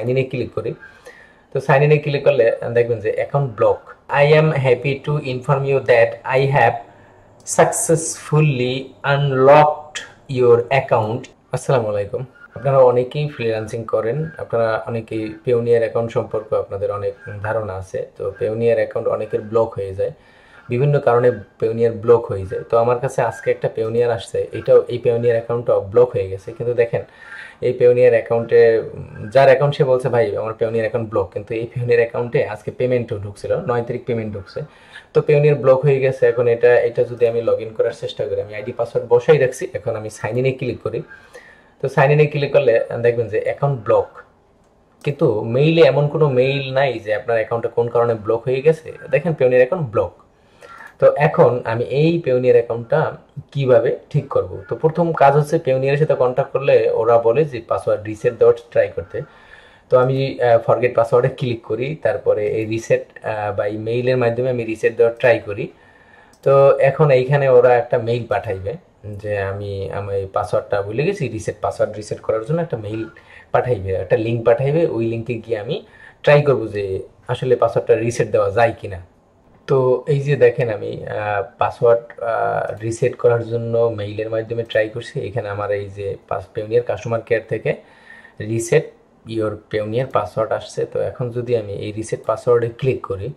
Sign ইনে click করি। তো সাইন ইনে ক্লিক করলে দেখবেন যে account block. I am happy to inform you that I have successfully unlocked your account. আসসালামু আলাইকুম। আপনারা অনেকেই ফ্রিল্যান্সিং করেন, আপনারা অনেকেই পেওনিয়ার অ্যাকাউন্ট সম্পর্কে আপনাদের অনেক ধারণা আছে। তো পেওনিয়ার অ্যাকাউন্ট অনেকের ব্লক হয়ে যায়, বিভিন্ন কারণে পেওনিয়ার ব্লক হয়ে যায়। তো আমার কাছে আজকে একটা পেওনিয়ার আসছে, এই পেওনিয়ার অ্যাকাউন্টটাও ব্লক হয়ে গেছে। কিন্তু দেখেন এই পেওনিয়ার অ্যাকাউন্টে যার অ্যাকাউন্ট সে বলছে ভাই আমার পেওনিয়ার অ্যাকাউন্ট ব্লক, কিন্তু এই পেওনিয়ার অ্যাকাউন্টে আজকে পেমেন্টও ঢুকছিল, 9 তারিখ পেমেন্ট ঢুকছে। তো পেওনিয়ার ব্লক হয়ে গেছে। এখন এটা যদি আমি লগ ইন করার চেষ্টা করি, আমি আইডি পাসওয়ার্ড বসাই রাখছি, এখন আমি সাইন ইনে ক্লিক করি। তো সাইন ইনে ক্লিক করলে দেখবেন যে অ্যাকাউন্ট ব্লক, কিন্তু মেইলে এমন কোনো মেইল নাই যে আপনার অ্যাকাউন্টটা কোন কারণে ব্লক হয়ে গেছে। দেখেন পেওনিয়ার অ্যাকাউন্ট ব্লক। তো এখন আমি এই পেওনিয়ার অ্যাকাউন্টটা কিভাবে ঠিক করব? তো প্রথম কাজ হচ্ছে পেওনিয়ারের সাথে কন্ট্যাক্ট করলে ওরা বলে যে পাসওয়ার্ড রিসেট দেওয়ার ট্রাই করতে। তো আমি ফরগেট পাসওয়ার্ডে ক্লিক করি, তারপরে এই রিসেট বা মেইলের মাধ্যমে আমি রিসেট দেওয়ার ট্রাই করি। তো এখন এইখানে ওরা একটা মেইল পাঠাইবে যে আমি এই পাসওয়ার্ডটা ভুলে গেছি, পাসওয়ার্ড রিসেট করার জন্য একটা মেইল পাঠাইবে, একটা লিঙ্ক পাঠাইবে। ওই লিঙ্কে গিয়ে আমি ট্রাই করবো যে আসলে পাসওয়ার্ডটা রিসেট দেওয়া যায় কিনা। তো এই যে দেখেন আমি পাসওয়ার্ড রিসেট করার জন্য মেইলের মাধ্যমে ট্রাই করছি। এখানে আমার এই যে পেওনিয়ার কাস্টমার কেয়ার থেকে রিসেট ইওর পেওনিয়ার পাসওয়ার্ড আসছে। তো এখন যদি আমি এই রিসেট পাসওয়ার্ডে ক্লিক করি,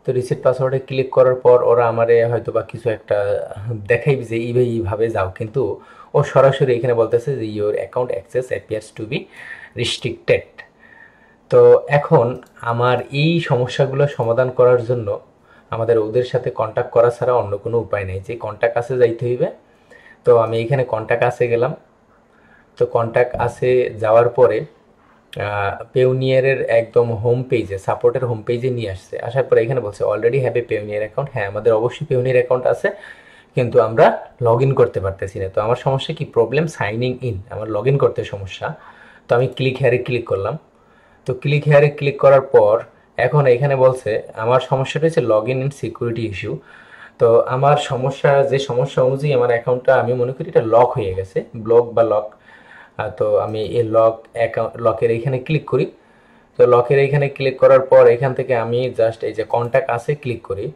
তো রিসেট পাসওয়ার্ডে ক্লিক করার পর ওরা আমারে হয়তো বা কিছু একটা দেখাইবে যে এইভাবে যাও, কিন্তু ও সরাসরি এখানে বলতেছে যে your account access appears to be restricted. তো এখন আমার এই সমস্যাগুলো সমাধান করার জন্য আমাদের ওদের সাথে কন্ট্যাক্ট করা ছাড়া অন্য কোনো উপায় নেই, যে কন্ট্যাক্ট আসে যাইতে হইবে। তো আমি এখানে কন্ট্যাক্ট আসে গেলাম। তো কন্ট্যাক্ট আসে যাওয়ার পরে পেওনিয়ারের একদম হোম পেজে, সাপোর্টের হোম পেজে নিয়ে আসছে। আসার পরে এখানে বলছে already have a Payoneer account. হ্যাঁ, আমাদের অবশ্যই পেওনিয়ার অ্যাকাউন্ট আছে, কিন্তু আমরা লগ ইন করতে পারতেছি না। তো আমার সমস্যা কি? প্রবলেম সাইনিং ইন, আমার লগ ইন করতে সমস্যা। তো আমি ক্লিক হেয়ারে ক্লিক করলাম। তো ক্লিক হেয়ারে ক্লিক করার পর এখন এখানে বলছে আমার সমস্যাটা হচ্ছে লগ ইন সিকিউরিটি ইস্যু। তো আমার সমস্যা অনুযায়ী আমার অ্যাকাউন্টটা আমি মনে করি এটা লক হয়ে গেছে, ব্লক বা লক। তো আমি এই লকের এইখানে ক্লিক করি। তো লকের এইখানে ক্লিক করার পর এখান থেকে আমি জাস্ট এই যে কন্ট্যাক্ট আছে ক্লিক করি।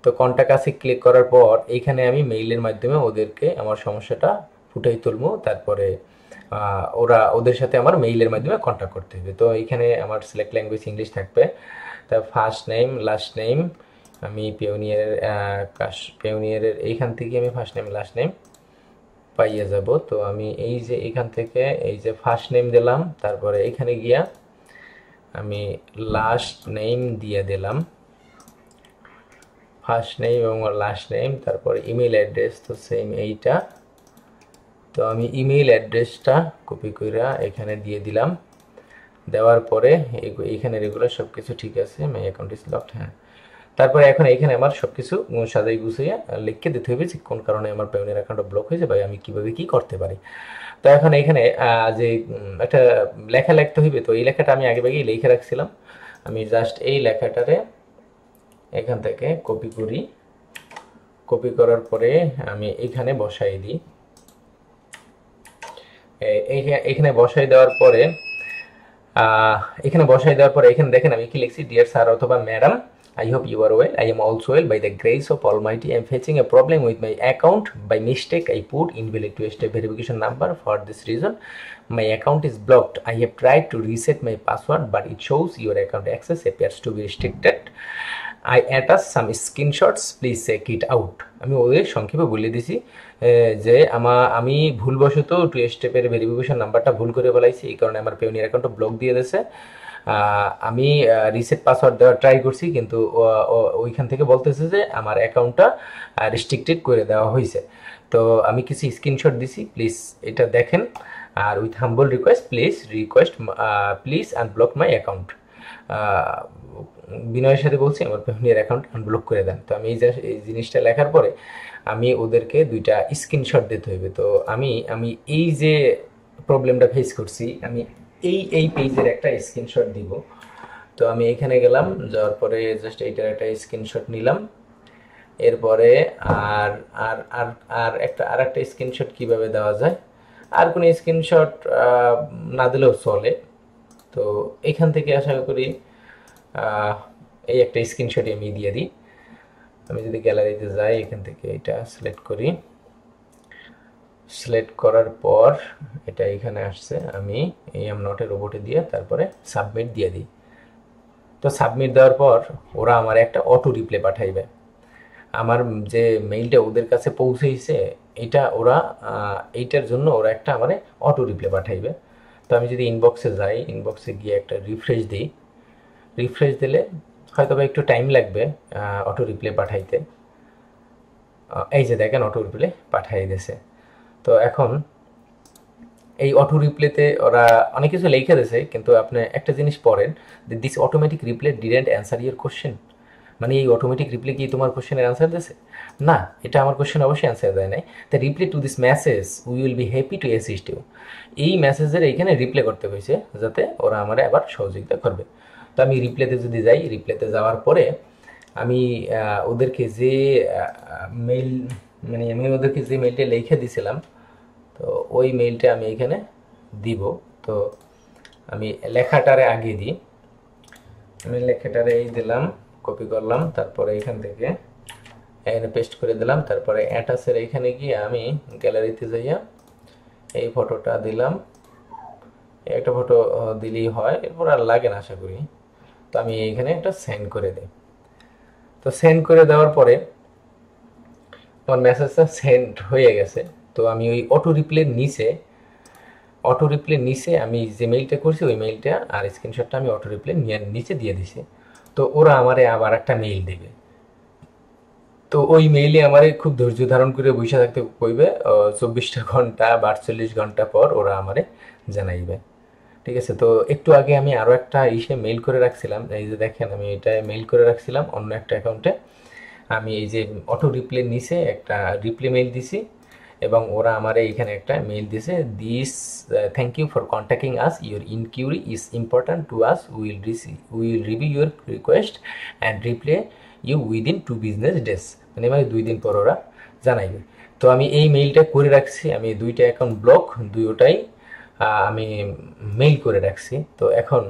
তো কন্ট্যাক্ট আছে ক্লিক করার পর এইখানে আমি মেইলের মাধ্যমে ওদেরকে আমার সমস্যাটা ফুটাই তুলবো। তারপরে ওদের সাথে আমার মেইলের মাধ্যমে কন্ট্যাক্ট করতে হবে। তো এইখানে আমার সিলেক্ট ল্যাঙ্গুয়েজ ইংলিশ থাকবে। তার ফার্স্ট নেম লাস্ট নেম আমি পেওনিয়ারের এইখান থেকে আমি ফার্স্ট নেম লাস্ট নেম পাইয়ে যাব। তো আমি এই যে এখান থেকে এই যে ফার্স্ট নেম দিলাম, তারপরে এখানে গিয়া আমি লাস্ট নেম দিয়ে দিলাম, ফার্স্ট নেম এবং লাস্ট নেম। তারপরে ইমেল অ্যাড্রেস তো সেম এইটা। তো আমি ইমেল অ্যাড্রেসটা কপি করে এখানে দিয়ে দিলাম। দেওয়ার পরে এইখানে রেগুলার সব কিছু ঠিক আছে, মাই অ্যাকাউন্ট ইজ লকড। হ্যাঁ, তারপরে এখন এখানে আমার সব কিছু সাজাই গুছিয়ে লিখে দিতে হবে যে কোন কারণে আমার পেওনিয়ার অ্যাকাউন্টটা ব্লক হয়েছে বা আমি কীভাবে কী করতে পারি। তো এখন এখানে যে একটা লেখা লিখতে হইবে, তো এই লেখাটা আমি আগে আগেই লিখে রাখছিলাম। আমি জাস্ট এই লেখাটারে এখান থেকে কপি করি, কপি করার পরে আমি এখানে বসাই দিই। এখানে বসাই দেওয়ার পরে এখানে দেখেন আমি কি লিখছি, ডিয়ার স্যার অথবা madam, I hope you are well. I am also well. By the grace of Almighty, I am facing a problem with my account. By mistake, I put invalid two-step verification number. For this reason, my account is blocked. I have tried to reset my password, but it shows your account access appears to be restricted. I attach some screenshots. Please check it out. আমি ওদের সংক্ষেপে বলে দিছি যে আমি ভুলবশত two স্টেপের verification নাম্বারটা ভুল করে ফেলাইছি, এই কারণে আমার পেওনিয়ার অ্যাকাউন্টটা ব্লক দিয়ে দিয়েছে। আমি রিসেট পাসওয়ার্ড দেওয়ার ট্রাই করছি, কিন্তু ওইখান থেকে বলতেছে যে আমার অ্যাকাউন্টটা রেস্ট্রিক্টেড করে দেওয়া হয়েছে। তো আমি কিছু স্ক্রিনশট দিছি, প্লিজ এটা দেখেন। আর with humble request please unblock my account. বিনয়ের সাথে বলছি আমার পেওনিয়ার অ্যাকাউন্ট আনব্লক করে দেন। তো আমি এই জিনিসটা লেখার পরে আমি ওদেরকে দুইটা স্ক্রিনশট দিতে হইবে। তো আমি এই যে প্রবলেমটা ফেস করছি, আমি এই পেজের একটা স্ক্রিনশট দিব। তো আমি এখানে গেলাম, যাওয়ার পরে জাস্ট এইটার একটা স্ক্রিনশট নিলাম। এরপরে আর একটা স্ক্রিনশট কিভাবে দেওয়া যায়, আর কোনো স্ক্রিনশট না দিলেও চলে। তো এখান থেকে আশা করি এই একটা স্ক্রিনশটই আমি দিয়ে দিই। আমি যদি গ্যালারিতে যাই, এখান থেকে এটা সিলেক্ট করি, সিলেক্ট করার পর এটা এখানে আসছে, আমি এই এম নটে রোবটে দিয়ে তারপরে সাবমিট দিয়ে দিই। তো সাবমিট দেওয়ার পর ওরা আমার একটা অটো রিপ্লে পাঠাইবে। আমার যে মেইলটা ওদের কাছে পৌঁছেছে এটা ওরা এইটার জন্য ওরা একটা আমার অটো রিপ্লে পাঠাইবে। তো আমি যদি ইনবক্সে যাই, ইনবক্সে গিয়ে একটা রিফ্রেশ দিই, রিফ্রেশ দিলে হয়তো বা একটু টাইম লাগবে অটো রিপ্লে পাঠাইতে। এই যে দেখেন অটো রিপ্লে পাঠাই দিয়েছে। তো এখন এই অটো রিপ্লেতে ওরা অনেক কিছু লিখে দিয়েছে, কিন্তু আপনি একটা জিনিস পড়েন, this automatic reply didn't answer your question. মানে এই অটোমেটিক রিপ্লে কি তোমার কোশ্চেনের অ্যান্সার দিয়েছে? না, এটা আমার কোশ্চেন অবশ্যই অ্যান্সার দেয় নাই। The reply to this message we will be happy to assist you. এই মেসেজের এইখানে রিপ্লে করতে হয়েছে যাতে ওরা আমার আবার সহযোগিতা করবে। তো আমি রিপ্লেতে যদি যাই, রিপ্লেতে যাওয়ার পরে আমি ওদেরকে যে মেইল, মানে আমি ওদেরকে যে মেইলটা লিখে দিয়েছিলাম, তো ওই মেইলটা আমি এখানে দিব। তো আমি লেখাটারে আগে দিই, আমি লেখাটারে এই দিলাম, কপি করলাম, তারপরে এখান থেকে এখানে পেস্ট করে দিলাম, তারপরে অ্যাটাচের এখানে গিয়ে আমি গ্যালারিতে যাইয়া এই ফটোটা দিলাম। একটা ফটো দিলেই হয়, এরপর আর লাগে না আশা করি। তো আমি এইখানে একটা সেন্ড করে দিই। তো সেন্ড করে দেওয়ার পরে আমার মেসেজটা সেন্ড হয়ে গেছে। তো আমি ওই অটো রিপ্লে নিচে আমি যে মেইলটা করছি ওই মেইলটা আর স্ক্রিনশটটা আমি অটো রিপ্লে নিচে দিয়ে দিছি। তো ওরা আমারে আবার একটা মেইল দেবে। তো ওই মেইলে আমারে খুব ধৈর্য ধারণ করে বসে থাকতে কইবে, 24টা ঘন্টা বা 48 ঘন্টা পর ওরা আমারে জানাইবে। ঠিক আছে? তো একটু আগে আমি আরও একটা মেইল করে রাখছিলাম, এই যে দেখেন আমি এটা মেইল করে রাখছিলাম অন্য একটা অ্যাকাউন্টে। আমি এই যে অটো রিপ্লে নিচে একটা রিপ্লে মেইল দিছি এবং ওরা আমারে এখানে একটা মেইল দিছে, this thank you for contacting us, your inquiry is important to us, will review your request and reply you within 2 business days. মানে 2 দিন পর ওরা জানাইবে। তো আমি এই মেইলটা করে রাখছি, আমি দুইটা অ্যাকাউন্ট ব্লক, দুটোটাই আমি মেইল করে রাখছি। তো এখন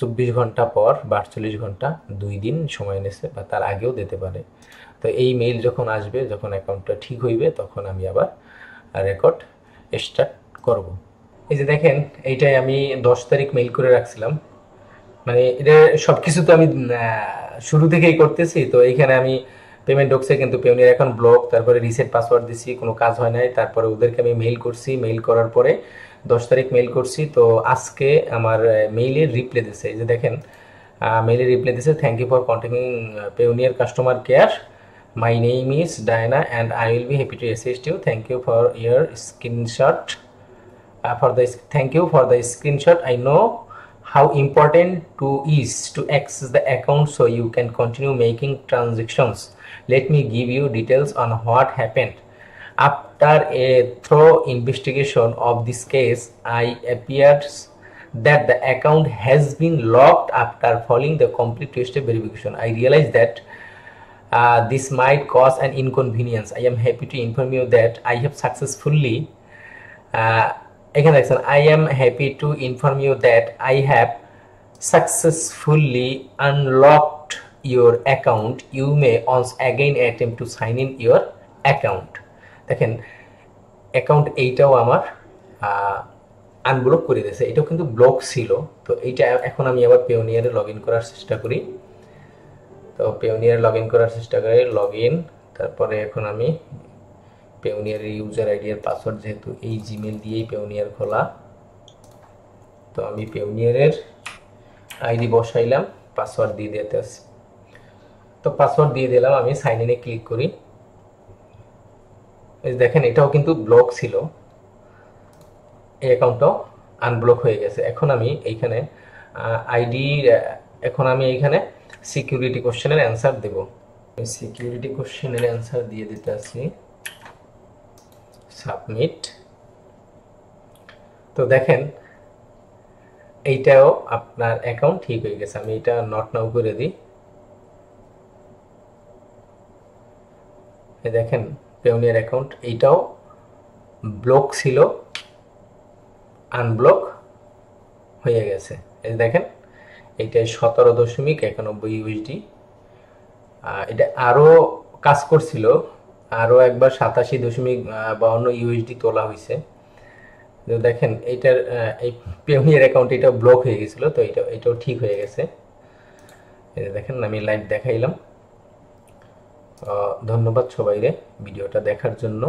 24 ঘন্টা পর বা 48 ঘন্টা, 2 দিন সময় নিয়েছে বা তার আগেও দিতে পারে। তো এই মেইল যখন আসবে, যখন অ্যাকাউন্টটা ঠিক হইবে, তখন আমি আবার রেকর্ড স্টার্ট করব। এই যে দেখেন এইটাই আমি 10 তারিখ মেইল করে রাখছিলাম। মানে এটা সব কিছু তো আমি শুরু থেকেই করতেছি। তো এইখানে আমি পেমেন্ট ঢুকছে কিন্তু পেওনিয়ার এখন ব্লক, তারপরে রিসেট পাসওয়ার্ড দিছি, কোনো কাজ হয় নাই। তারপরে ওদেরকে আমি মেইল করছি, মেইল করার পরে 10 তারিখ মেইল করছি। তো আজকে আমার মেইলের রিপ্লে দিছে, এই যে দেখেন মেইলের রিপ্লে দিছে, thank you for contacting Payoneer customer care, my name is Diana and I will be happy to assist you, thank you for your screenshot, thank you for the screenshot. I know how important to is to access the account so you can continue making transactions. Let me give you details on what happened. After a thorough investigation of this case, I appears that the account has been locked after following the complete two-step verification. I realize that this might cause an inconvenience. I am happy to inform you that I have successfully এখানে দেখছেন, I am happy to inform you that I have successfully unlocked your account. You may once again attempt to sign in your account. দেখেন account এইটাও আমার unblock করে দিয়েছে, এটাও কিন্তু block ছিল। তো এইটা এখন আমি আবার পেওনিয়ারে লগ ইন করার চেষ্টা করি। তো পেওনিয়ারে লগ ইন করার চেষ্টা করি, লগ ইন, তারপরে এখন আমি পেওনিয়ারের ইউজার আইডি আর পাসওয়ার্ড, যেহেতু এই জিমেল দিয়েই পেওনিয়ার খোলা, তো আমি পেওনিয়ারের আইডি বসাইলাম, পাসওয়ার্ড দিয়ে দিতে আসি। তো পাসওয়ার্ড দিয়ে দিলাম, আমি সাইন ইনে ক্লিক করি। এই দেখেন এটাও কিন্তু ব্লক ছিল, এই অ্যাকাউন্টটাও আনব্লক হয়ে গেছে। এখন আমি এইখানে আইডি, এখন আমি এইখানে সিকিউরিটি কোশ্চেনের অ্যান্সার দেব। সিকিউরিটি কোশ্চেনের অ্যান্সার দিয়ে দিতে আসি, সাবমিট। তো দেখেন এইটাও আপনার অ্যাকাউন্ট ঠিক হয়ে গেছে। আমি এটা নট নাও করে দিই। এই দেখেন পেওনিয়ার অ্যাকাউন্ট এইটাও ব্লক ছিল, আনব্লক হয়ে গেছে। এই দেখেন এটা 17.91 ইউএসডি। এটা আরো কাজ করছিল, আরো একবার 87.52 ইউএসডি তোলা হয়েছে। তো দেখেন এইটার এই পেওনিয়ার অ্যাকাউন্ট এটা ব্লক হয়ে গেছিল, তো এটাও ঠিক হয়ে গেছে। এই দেখেন আমি লাইভ দেখাইলাম। ধন্যবাদ সবাইরে ভিডিওটা দেখার জন্য।